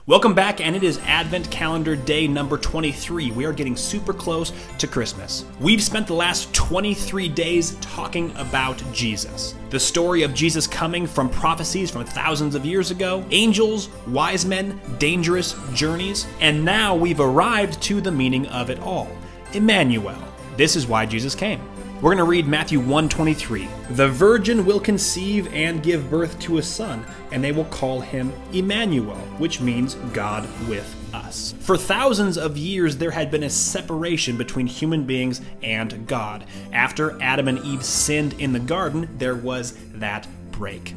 Welcome back, and it is Advent Calendar Day number 23. We are getting super close to Christmas. We've spent the last 23 days talking about Jesus. The story of Jesus coming from prophecies from thousands of years ago, angels, wise men, dangerous journeys, and now we've arrived to the meaning of it all, Emmanuel. This is why Jesus came. We're going to read Matthew 1:23. The virgin will conceive and give birth to a son, and they will call him Emmanuel, which means God with us. For thousands of years, there had been a separation between human beings and God. After Adam and Eve sinned in the garden, there was that break.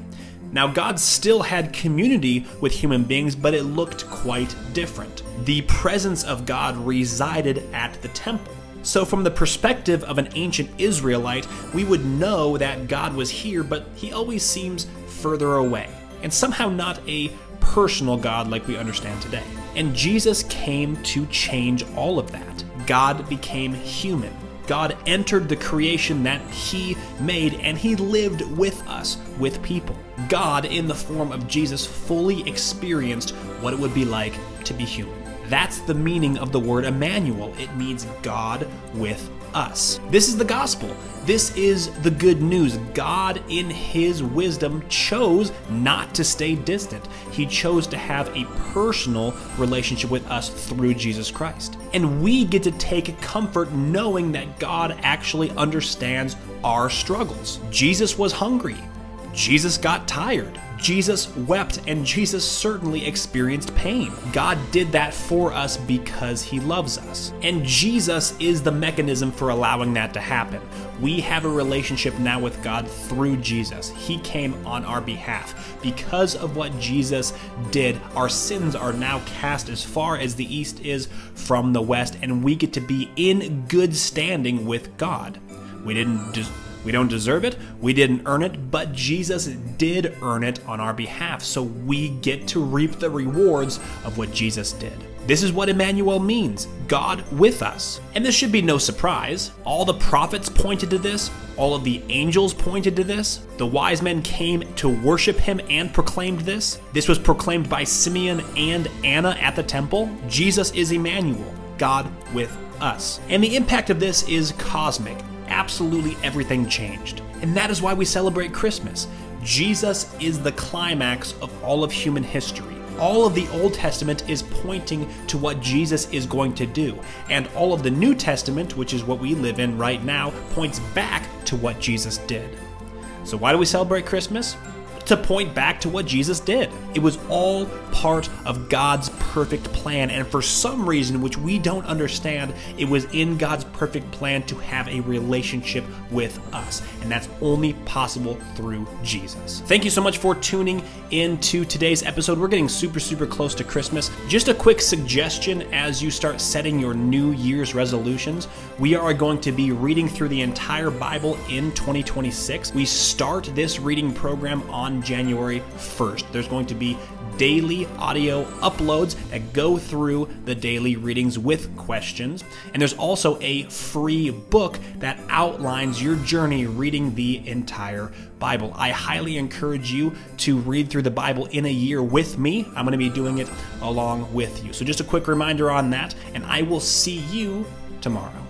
Now, God still had community with human beings, but it looked quite different. The presence of God resided at the temple. So from the perspective of an ancient Israelite, we would know that God was here, but he always seems further away, and somehow not a personal God like we understand today. And Jesus came to change all of that. God became human. God entered the creation that he made, and he lived with us, with people. God, in the form of Jesus, fully experienced what it would be like to be human. That's the meaning of the word Emmanuel. It means God with us. This is the gospel. This is the good news. God, in his wisdom, chose not to stay distant. He chose to have a personal relationship with us through Jesus Christ. And we get to take comfort knowing that God actually understands our struggles. Jesus was hungry. Jesus got tired. Jesus wept, and Jesus certainly experienced pain. God did that for us because he loves us. And Jesus is the mechanism for allowing that to happen. We have a relationship now with God through Jesus. He came on our behalf. Because of what Jesus did, our sins are now cast as far as the east is from the west, and we get to be in good standing with God. We don't deserve it, we didn't earn it, but Jesus did earn it on our behalf, so we get to reap the rewards of what Jesus did. This is what Emmanuel means, God with us. And this should be no surprise. All the prophets pointed to this, all of the angels pointed to this, the wise men came to worship him and proclaimed this. This was proclaimed by Simeon and Anna at the temple. Jesus is Emmanuel, God with us. And the impact of this is cosmic. Absolutely everything changed. And that is why we celebrate Christmas. Jesus is the climax of all of human history. All of the Old Testament is pointing to what Jesus is going to do. And all of the New Testament, which is what we live in right now, points back to what Jesus did. So why do we celebrate Christmas? To point back to what Jesus did. It was all part of God's perfect plan, and for some reason which we don't understand, it was in God's perfect plan to have a relationship with us, and that's only possible through Jesus. Thank you so much for tuning into today's episode. We're getting super close to Christmas. Just a quick suggestion as you start setting your New Year's resolutions. We are going to be reading through the entire Bible in 2026. We start this reading program on January 1st. There's going to be daily audio uploads that go through the daily readings with questions. And there's also a free book that outlines your journey reading the entire Bible. I highly encourage you to read through the Bible in a year with me. I'm going to be doing it along with you. So just a quick reminder on that, and I will see you tomorrow.